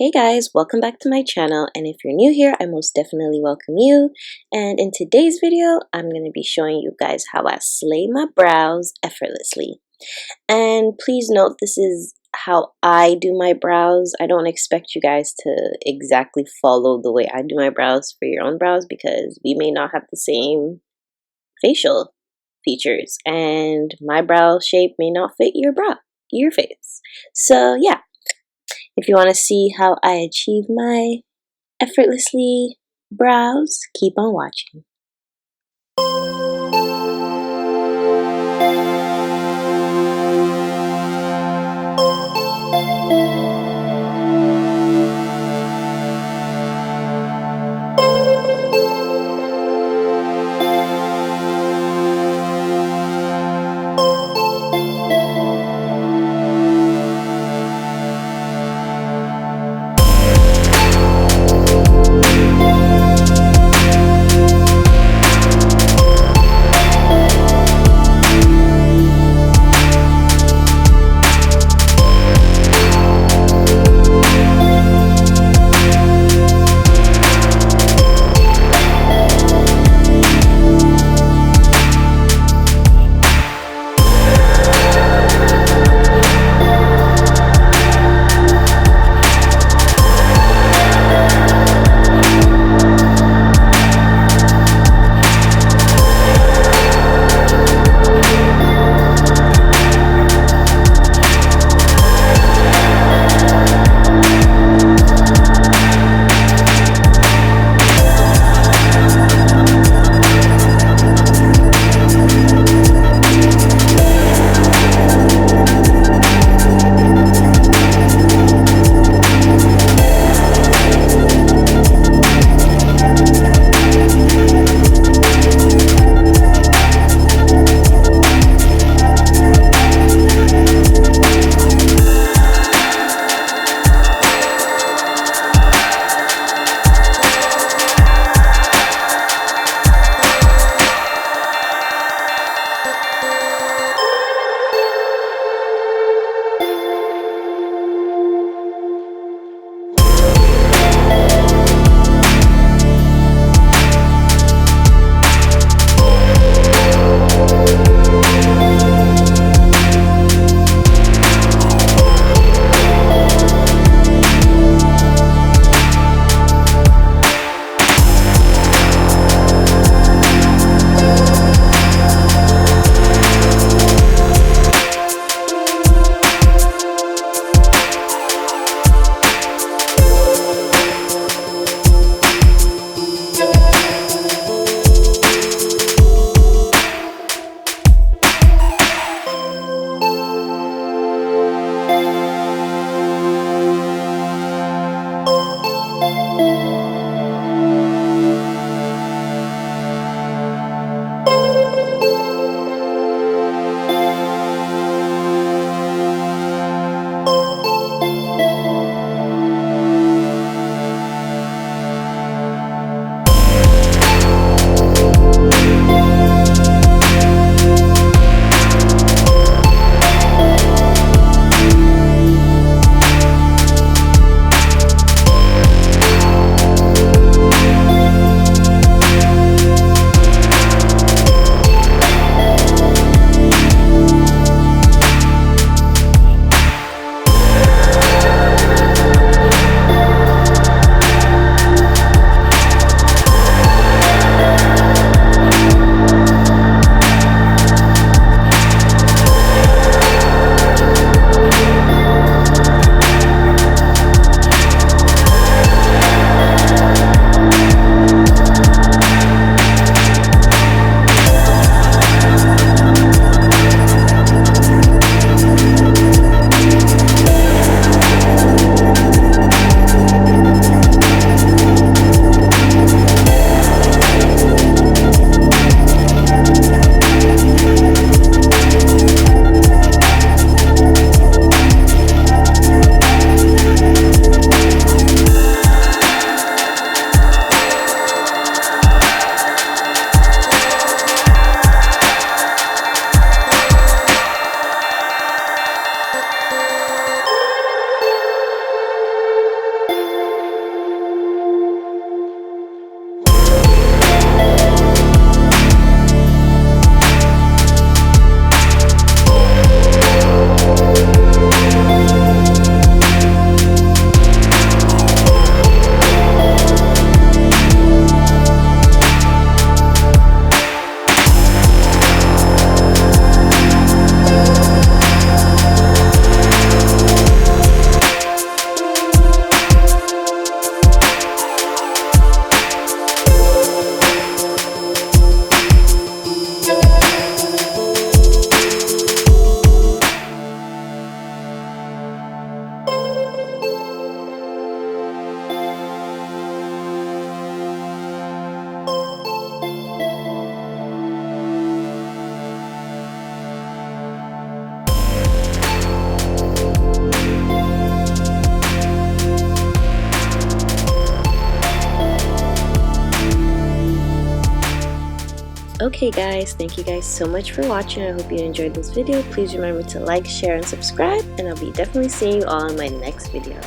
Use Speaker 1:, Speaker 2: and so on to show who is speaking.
Speaker 1: Hey guys, welcome back to my channel, and if you're new here, I most definitely welcome you. And in today's video, I'm going to be showing you guys how I slay my brows effortlessly. And please note, this is how I do my brows. I don't expect you guys to exactly follow the way I do my brows for your own brows, because we may not have the same facial features, and my brow shape may not fit your face. So yeah. If you want to see how I achieve my effortlessly brows, keep on watching. Okay guys, thank you guys so much for watching. I hope you enjoyed this video. Please remember to like, share, and subscribe, and I'll be definitely seeing you all in my next video.